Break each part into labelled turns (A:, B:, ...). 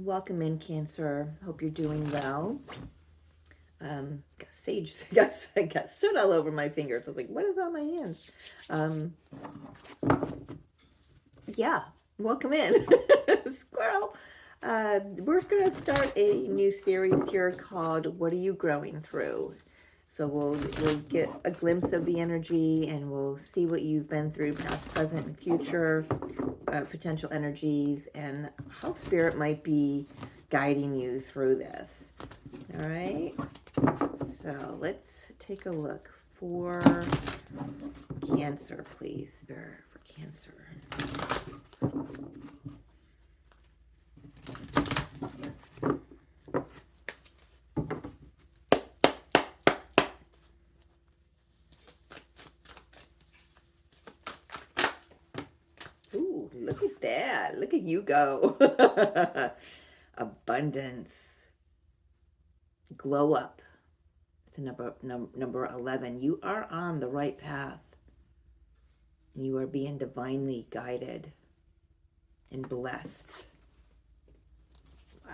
A: Welcome in, Cancer. Hope you're doing well. Got sage, I got soot all over my fingers. I was like, what is on my hands? Um, yeah, welcome in, squirrel. We're going to start a new series here called "What Are You Growing Through?" So we'll get a glimpse of the energy, and we'll see what you've been through, past, present, and future, potential energies, and how spirit might be guiding you through this. All right. So let's take a look for Cancer, please. For Cancer. Ooh, look at that. Look at you go. Abundance. Glow up. It's number 11. You are on the right path. You are being divinely guided and blessed.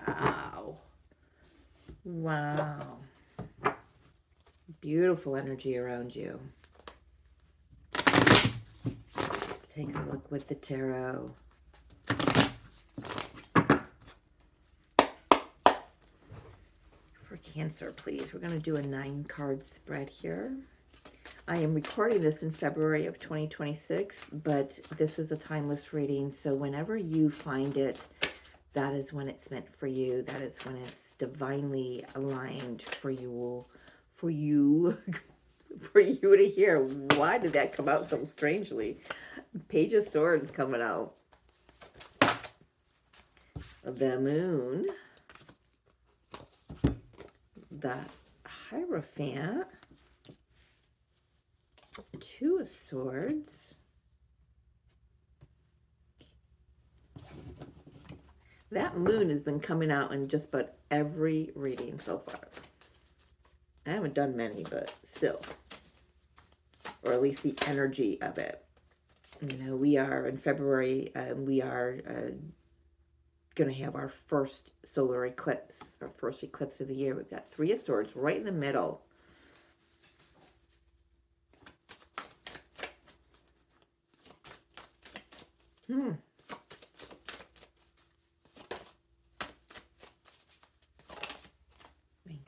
A: Wow. Wow. Beautiful energy around you. Let's take a look with the tarot. For Cancer, please. We're going to do a 9-card spread here. I am recording this in February of 2026, but this is a timeless reading, so whenever you find it, that is when it's meant for you. That is when it's divinely aligned for you, for you to hear. Why did that come out so strangely? Page of Swords coming out. The Moon. The Hierophant. 2 of Swords. That moon has been coming out in just about every reading so far. I haven't done many, but still. Or at least the energy of it. You know, we are in February, we are going to have our first solar eclipse, our first eclipse of the year. We've got 3 of Swords right in the middle. Thank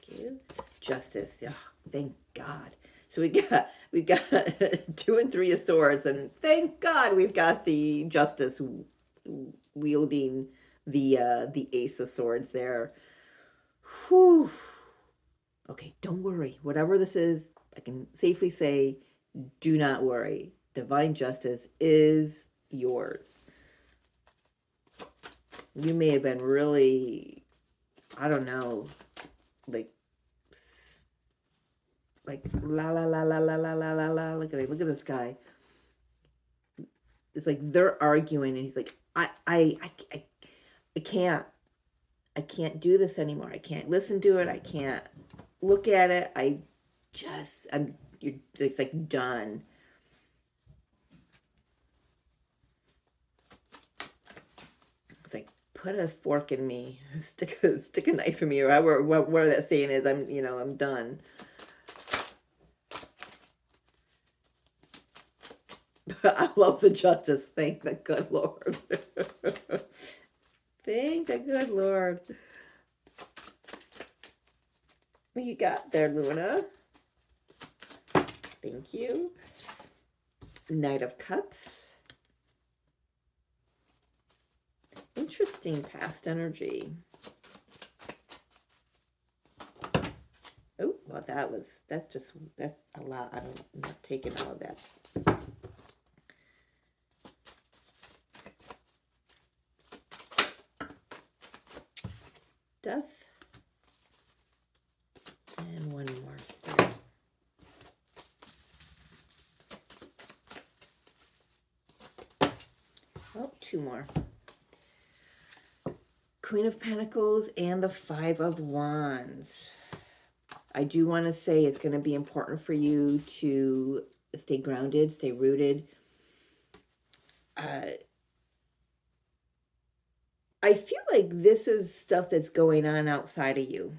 A: you. Justice. Oh, thank God. So we got 2 and 3 of Swords, and thank God we've got the Justice wielding the Ace of Swords there. Whew. Okay, don't worry. Whatever this is, I can safely say, do not worry. Divine justice is yours. You may have been really, I don't know, like la la la la la la la la la. Look at this guy. It's like they're arguing, and he's like, I can't do this anymore. I can't listen to it. I can't look at it. It's like done. It's like, put a fork in me, stick a knife in me, or where that saying is. I'm done. I love the Justice. Thank the good Lord. Thank the good Lord. What you got there, Luna? Thank you. Knight of Cups. Interesting past energy. Oh, well, that's a lot. I'm not taking all of that. Death. And one more star. Oh, 2 more. Queen of Pentacles and the 5 of Wands. I do want to say it's going to be important for you to stay grounded, stay rooted. I feel like this is stuff that's going on outside of you.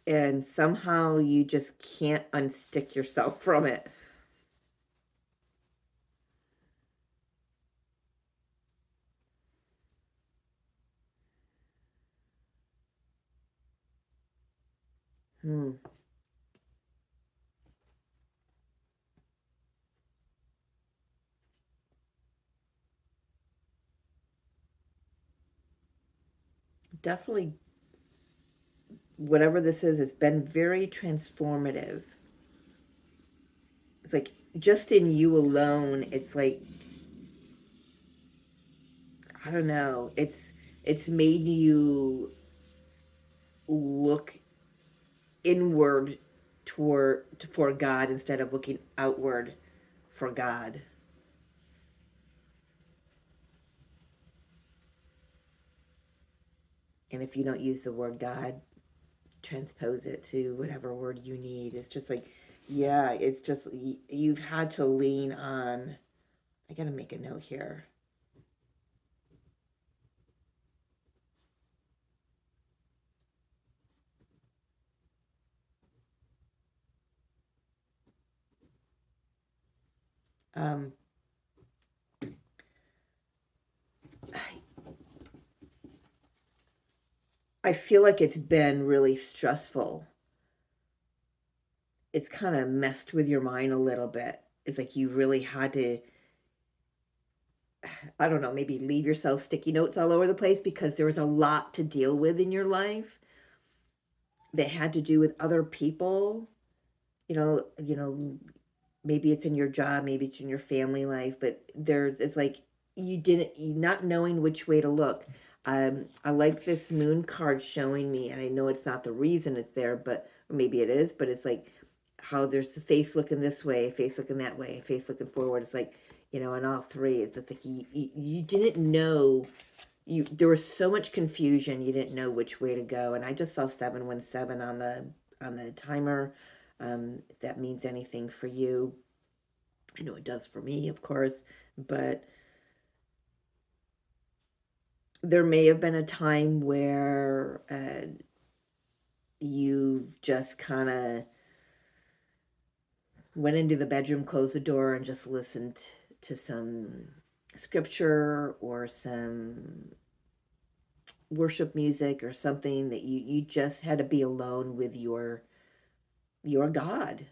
A: And somehow you just can't unstick yourself from it. Hmm. Definitely, whatever this is, it's been very transformative. It's like just in you alone, it's like, I don't know, it's made you look inward toward for God instead of looking outward for God. And if you don't use the word God, transpose it to whatever word you need. It's just like, yeah, it's just you've had to lean on. I gotta make a note here. Um, I feel like it's been really stressful. It's kind of messed with your mind a little bit. It's like you really had to, I don't know, maybe leave yourself sticky notes all over the place because there was a lot to deal with in your life that had to do with other people. Maybe it's in your job, maybe it's in your family life, but it's like you not knowing which way to look. I like this moon card showing me, and I know it's not the reason it's there, but maybe it is, but it's like how there's a face looking this way, a face looking that way, a face looking forward. It's like, in all three, it's like you didn't know. There was so much confusion, you didn't know which way to go. And I just saw 717 on the timer. If that means anything for you, I know it does for me, of course, but there may have been a time where you just kind of went into the bedroom, closed the door, and just listened to some scripture or some worship music or something, that you just had to be alone with your God.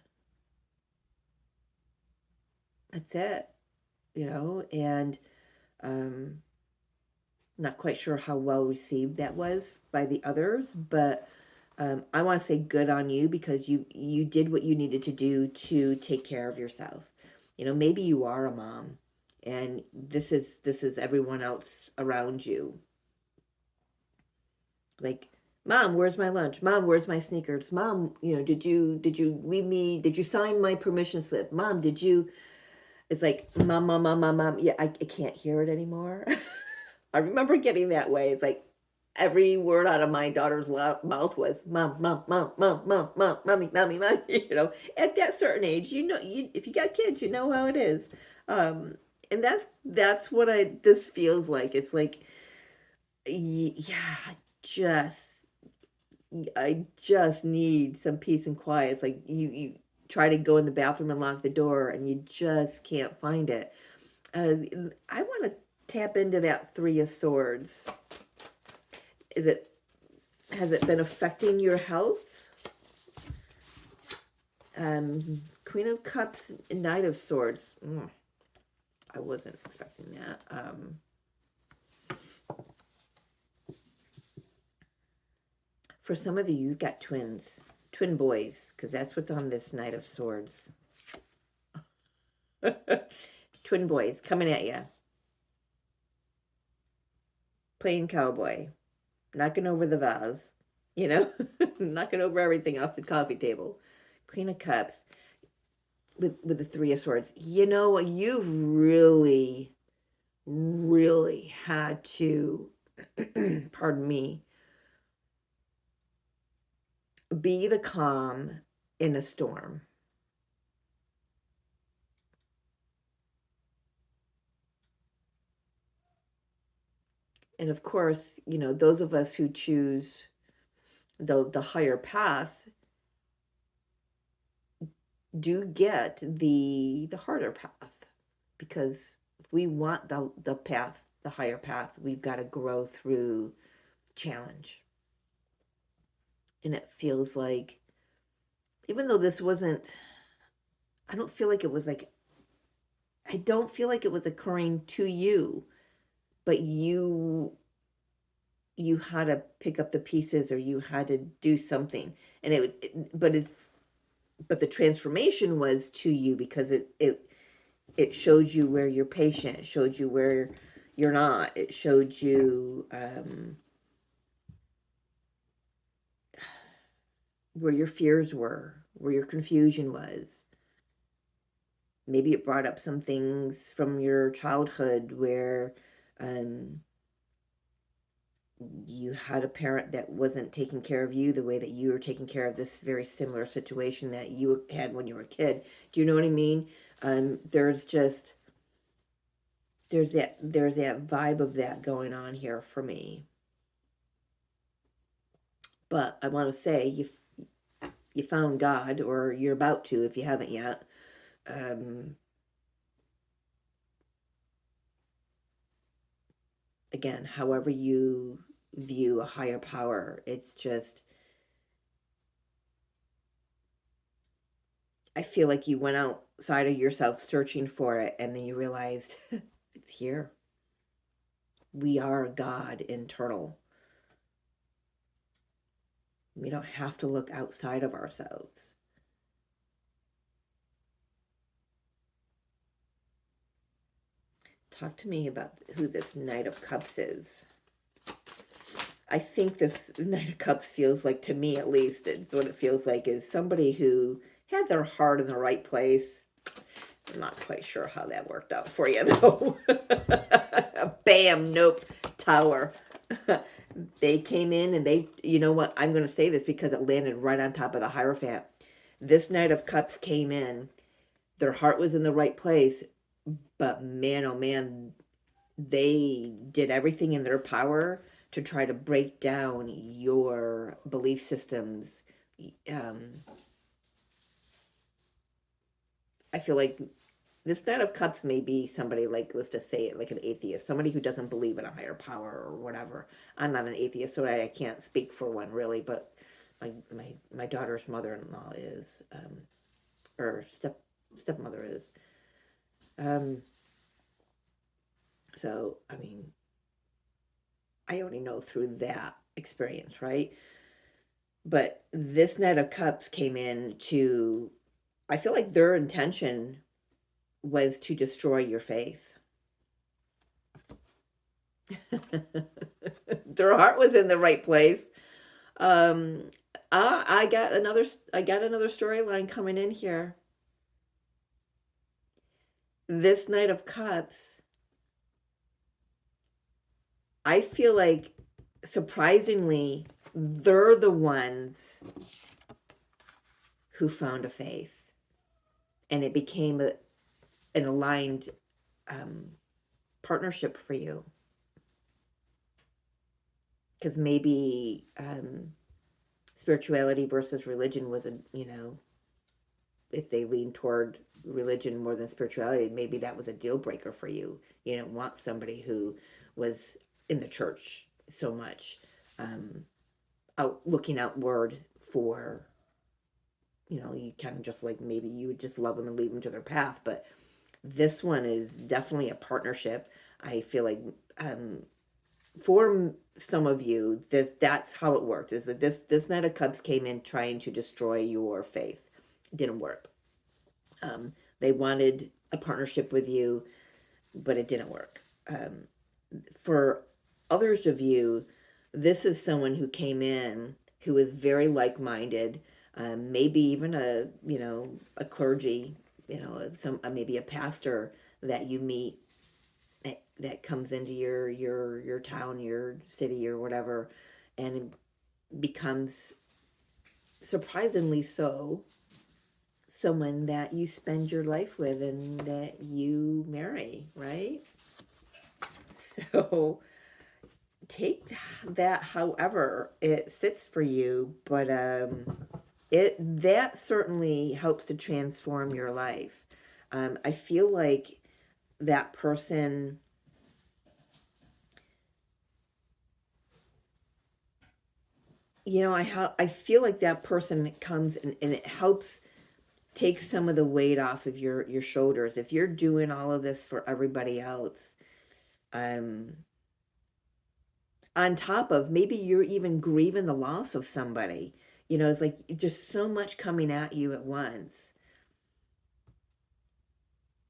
A: That's it, and um, not quite sure how well received that was by the others, but I want to say good on you because you did what you needed to do to take care of yourself. Maybe you are a mom, and this is everyone else around you. Like, Mom, where's my lunch? Mom, where's my sneakers? Mom, did you leave me? Did you sign my permission slip? Mom, did you? It's like, mom, mom, mom, mom, mom. Yeah, I can't hear it anymore. I remember getting that way. It's like every word out of my daughter's mouth was mom, mom, mom, mom, mom, mom, mommy, mommy, mommy. At that certain age, if you got kids, you know how it is. Um, and that's what this feels like. It's like, yeah, just I just need some peace and quiet. It's like you try to go in the bathroom and lock the door, and you just can't find it. Uh, I want to tap into that Three of Swords. Is it Has it been affecting your health? Queen of Cups, Knight of Swords. I wasn't expecting that. For some of you, you've got twin boys, because that's what's on this Knight of Swords. Twin boys coming at you, playing cowboy, knocking over the vase, knocking over everything off the coffee table. Queen of Cups with the Three of Swords. You've really, really had to, pardon me, be the calm in a storm. And of course, you know, those of us who choose the higher path do get the harder path, because if we want the path, the higher path, we've got to grow through challenge. And it feels like, even though this wasn't, I don't feel like it was like, I don't feel like it was occurring to you, but you had to pick up the pieces, or you had to do something. And but the transformation was to you, because it showed you where you're patient, it showed you where you're not, it showed you where your fears were, where your confusion was. Maybe it brought up some things from your childhood where you had a parent that wasn't taking care of you the way that you were taking care of this very similar situation that you had when you were a kid. Do you know what I mean? There's that vibe of that going on here for me. But I want to say, you found God, or you're about to if you haven't yet. Again, however you view a higher power, it's just, I feel like you went outside of yourself searching for it, and then you realized it's here. We are God internal. We don't have to look outside of ourselves. Talk to me about who this Knight of Cups is. I think this Knight of Cups feels like, to me at least, it's what it feels like, is somebody who had their heart in the right place. I'm not quite sure how that worked out for you, though. Bam, nope, Tower. They came in and they, you know what, I'm going to say this because it landed right on top of the Hierophant. This Knight of Cups came in, their heart was in the right place, but man, oh man, they did everything in their power to try to break down your belief systems. I feel like this Knight of Cups may be somebody, like, let's just say it, like an atheist, somebody who doesn't believe in a higher power or whatever. I'm not an atheist, so I can't speak for one really, but my daughter's mother-in-law is, or stepmother is. So, I mean, I only know through that experience, right? But this Knight of Cups came in to, I feel like their intention was to destroy your faith. Their heart was in the right place. I got another storyline coming in here. This Knight of Cups, I feel like, surprisingly, they're the ones who found a faith, and it became an aligned partnership for you. Because maybe spirituality versus religion was if they lean toward religion more than spirituality, maybe that was a deal breaker for you. You don't want somebody who was in the church so much, looking outward for, you kind of just like, maybe you would just love them and leave them to their path. But this one is definitely a partnership. I feel like for some of you, that's how it worked, is that this Knight of Cups came in trying to destroy your faith. It didn't work. They wanted a partnership with you, but it didn't work. For others of you, this is someone who came in who is very like-minded, maybe even a clergy, maybe a pastor that you meet, that comes into your town, your city, or whatever, and becomes, surprisingly so, someone that you spend your life with and that you marry, right? So take that however it fits for you, but it that certainly helps to transform your life. I feel like that person, I feel like that person comes and it helps take some of the weight off of your shoulders. If you're doing all of this for everybody else, um on top of maybe you're even grieving the loss of somebody, it's like just so much coming at you at once.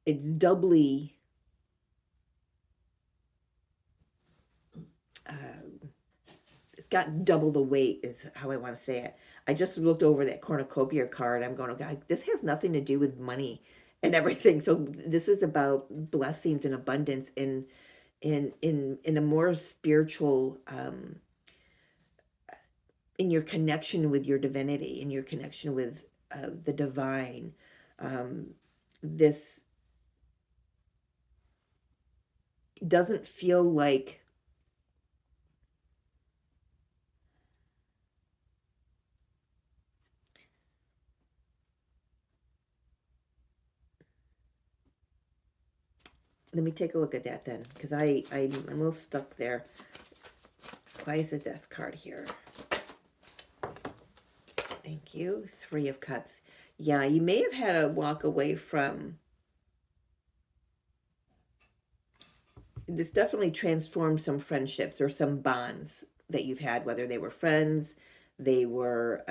A: It's doubly uh, it's got double the weight is how I want to say it. I just looked over that cornucopia card. I'm going, oh God, this has nothing to do with money and everything. So this is about blessings and abundance in a more spiritual, in your connection with your divinity, in your connection with the divine. This doesn't feel like, let me take a look at that then, because I'm a little stuck there. Why is the death card here? Thank you. 3 of Cups. Yeah, you may have had to walk away from. This definitely transformed some friendships or some bonds that you've had, whether they were friends, they were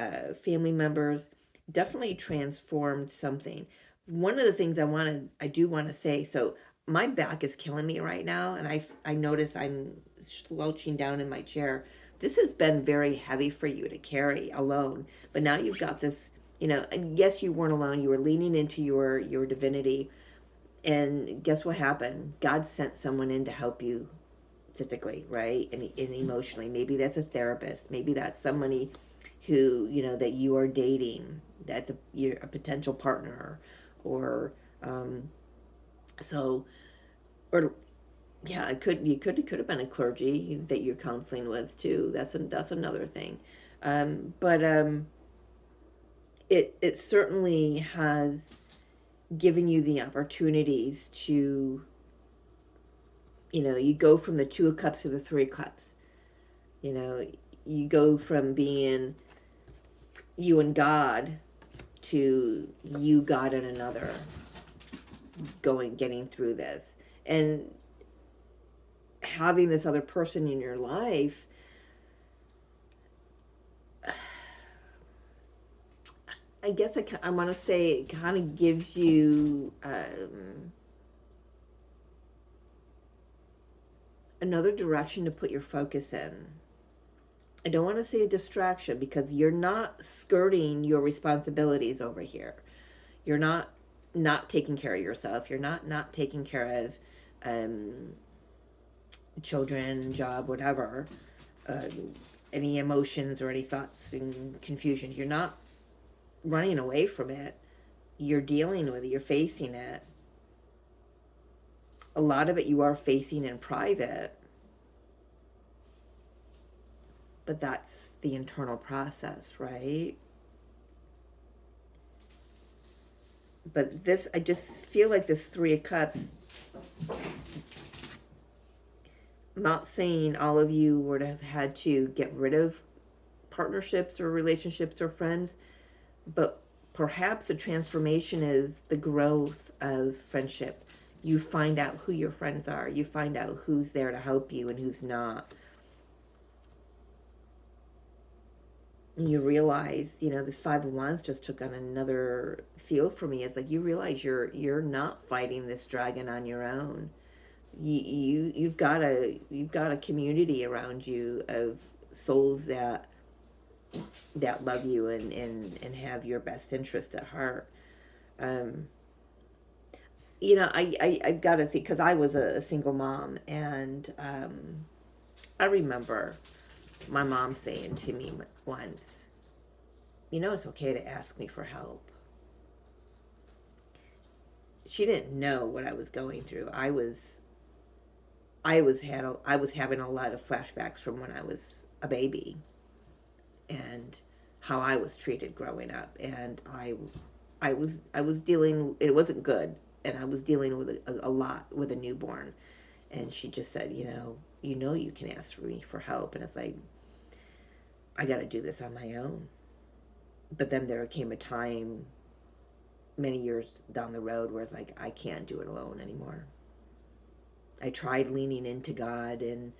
A: family members. Definitely transformed something. One of the things I do want to say. So my back is killing me right now, and I notice I'm slouching down in my chair. This has been very heavy for you to carry alone, but now you've got this. And yes, you weren't alone. You were leaning into your divinity, and guess what happened? God sent someone in to help you physically, right? And emotionally. Maybe that's a therapist. Maybe that's somebody who, that you are dating. That's you're a potential partner. Or, so, or, yeah, it could have been a clergy that you're counseling with too. That's another thing. But it certainly has given you the opportunities to, you go from the 2 of Cups to the 3 of Cups. You go from being you and God to you, God, and another, getting through this. And having this other person in your life, I guess I want to say it kind of gives you another direction to put your focus in. I don't want to say a distraction, because you're not skirting your responsibilities over here. You're not taking care of yourself. You're not taking care of children, job, whatever, uh, any emotions or any thoughts and confusions. You're not running away from it. You're dealing with it. You're facing it. A lot of it you are facing in private, but that's the internal process, right? But this, I just feel like this 3 of Cups, I'm not saying all of you would have had to get rid of partnerships or relationships or friends, but perhaps a transformation is the growth of friendship. You find out who your friends are. You find out who's there to help you and who's not. And you realize, this 5 of Wands just took on another feel for me. It's like you realize you're not fighting this dragon on your own. You've got a community around you of souls that love you and have your best interest at heart. I've got to think, because I was a single mom, and I remember my mom saying to me once, it's okay to ask me for help. She didn't know what I was going through. I was I was having a lot of flashbacks from when I was a baby and how I was treated growing up, and I was dealing. It wasn't good, and I was dealing with a lot with a newborn. And she just said, you can ask me for help, and it's like I got to do this on my own. But then there came a time many years down the road where it's like I can't do it alone anymore. I tried leaning into God and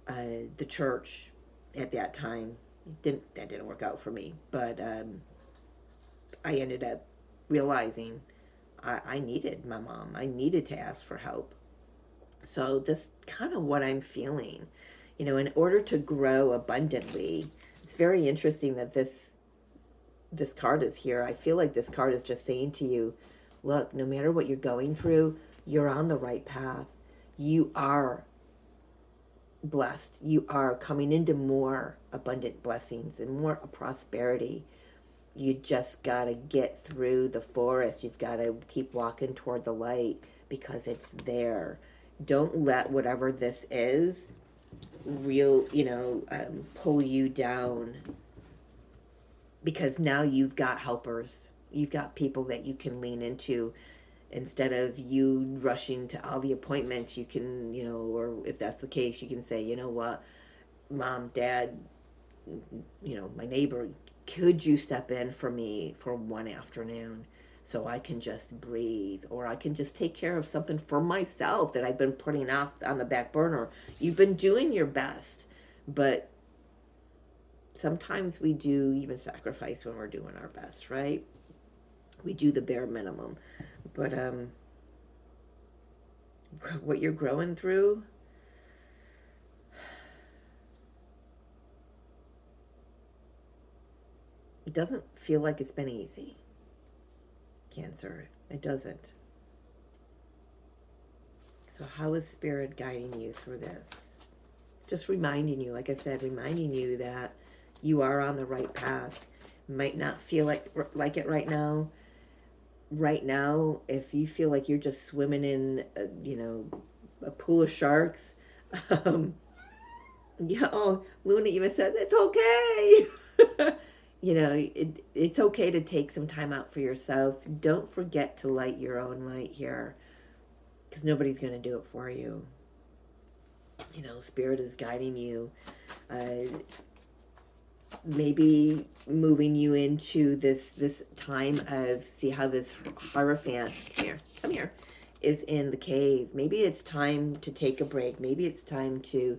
A: the church at that time. That didn't work out for me, but I ended up realizing I needed my mom. I needed to ask for help. So this kind of what I'm feeling. In order to grow abundantly, it's very interesting that this card is here. I feel like this card is just saying to you, look, no matter what you're going through, you're on the right path. You are blessed. You are coming into more abundant blessings and more prosperity. You just got to get through the forest. You've got to keep walking toward the light because it's there. Don't let whatever this is pull you down, because now you've got helpers. You've got people that you can lean into. Instead of you rushing to all the appointments, you can, or if that's the case, you can say, you know what, mom, dad, my neighbor, could you step in for me for one afternoon so I can just breathe, or I can just take care of something for myself that I've been putting off on the back burner. You've been doing your best, but sometimes we do even sacrifice when we're doing our best, right? We do the bare minimum. But what you're growing through, it doesn't feel like it's been easy. Cancer, it doesn't. So how is Spirit guiding you through this? Just reminding you, like I said, reminding you that you are on the right path. Might not feel like it right now. Right now, if you feel like you're just swimming in, a pool of sharks, Luna even says it's okay. It's okay to take some time out for yourself. Don't forget to light your own light here, because nobody's going to do it for you. Spirit is guiding you. Maybe moving you into this time of, see how this Hierophant, come here, is in the cave. Maybe it's time to take a break. Maybe it's time to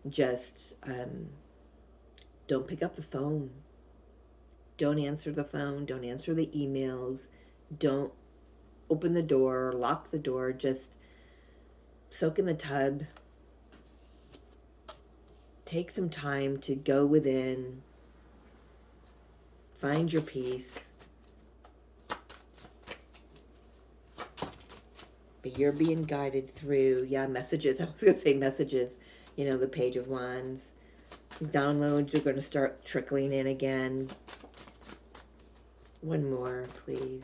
A: just don't pick up the phone. Don't answer the phone. Don't answer the emails. Don't open the door, lock the door. Just soak in the tub. Take some time to go within. Find your peace. But you're being guided through, messages. I was going to say messages. The Page of Wands. Downloads are going to start trickling in again. One more, please.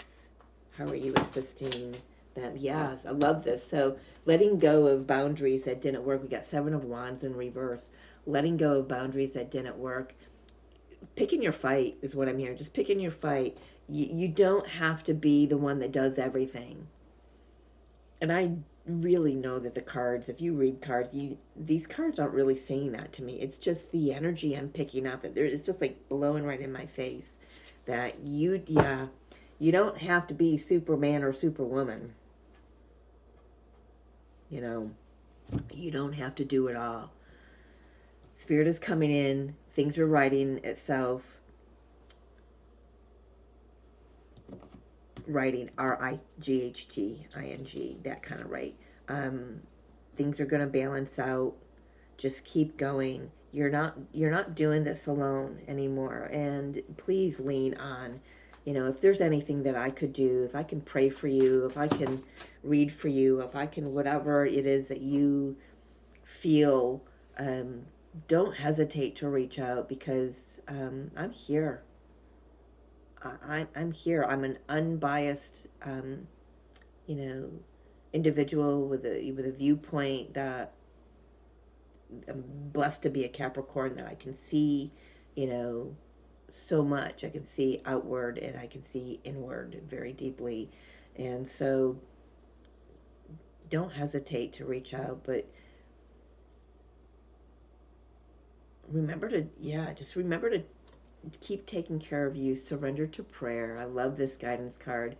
A: How are you assisting them? Yeah, I love this. So letting go of boundaries that didn't work. We got 7 of Wands in reverse. Letting go of boundaries that didn't work. Picking your fight is what I'm hearing. Just picking your fight. You don't have to be the one that does everything. And I really know that the cards, if you read cards, these cards aren't really saying that to me. It's just the energy I'm picking up. It's just like blowing right in my face. That you don't have to be Superman or Superwoman. You don't have to do it all. Spirit is coming in. Things are writing itself. Writing, RIGHTING, that kind of right. Things are going to balance out. Just keep going. You're not doing this alone anymore. And please lean on, if there's anything that I could do, if I can pray for you, if I can read for you, if I can, whatever it is that you feel, don't hesitate to reach out, because I'm here. I'm here. I'm an unbiased, individual with a viewpoint that I'm blessed to be a Capricorn that I can see, you know, so much. I can see outward and I can see inward very deeply. And so don't hesitate to reach out, but remember to, yeah, just remember to keep taking care of you. Surrender to prayer. I love this guidance card.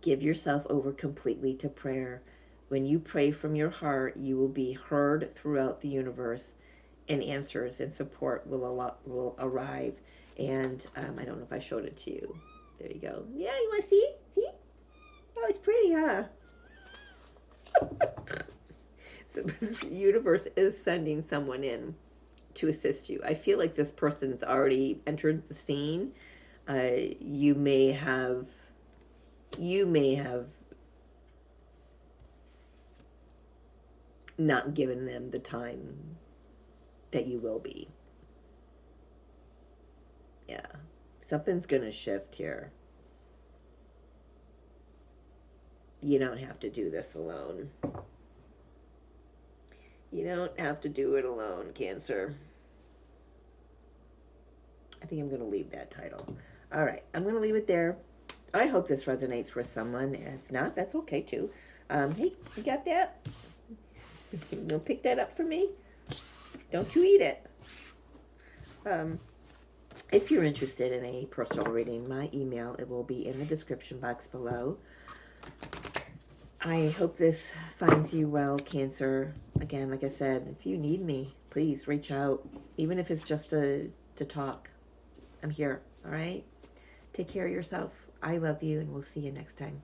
A: Give yourself over completely to prayer. When you pray from your heart, you will be heard throughout the universe, and answers and support will arrive. And I don't know if I showed it to you. There you go. Yeah, you want to see? See? Oh, it's pretty, huh? So the universe is sending someone in to assist you. I feel like this person's already entered the scene. You may have not given them the time that you will be. Yeah. Something's going to shift here. You don't have to do this alone. You don't have to do it alone, Cancer. I think I'm going to leave that title. All right, I'm going to leave it there. I hope this resonates with someone. If not, that's okay too. Hey, you got that? You gonna pick that up for me? Don't you eat it. If you're interested in a personal reading, my email, it will be in the description box below. I hope this finds you well, Cancer. Again, like I said, if you need me, please reach out. Even if it's just to talk. I'm here, all right? Take care of yourself. I love you, and we'll see you next time.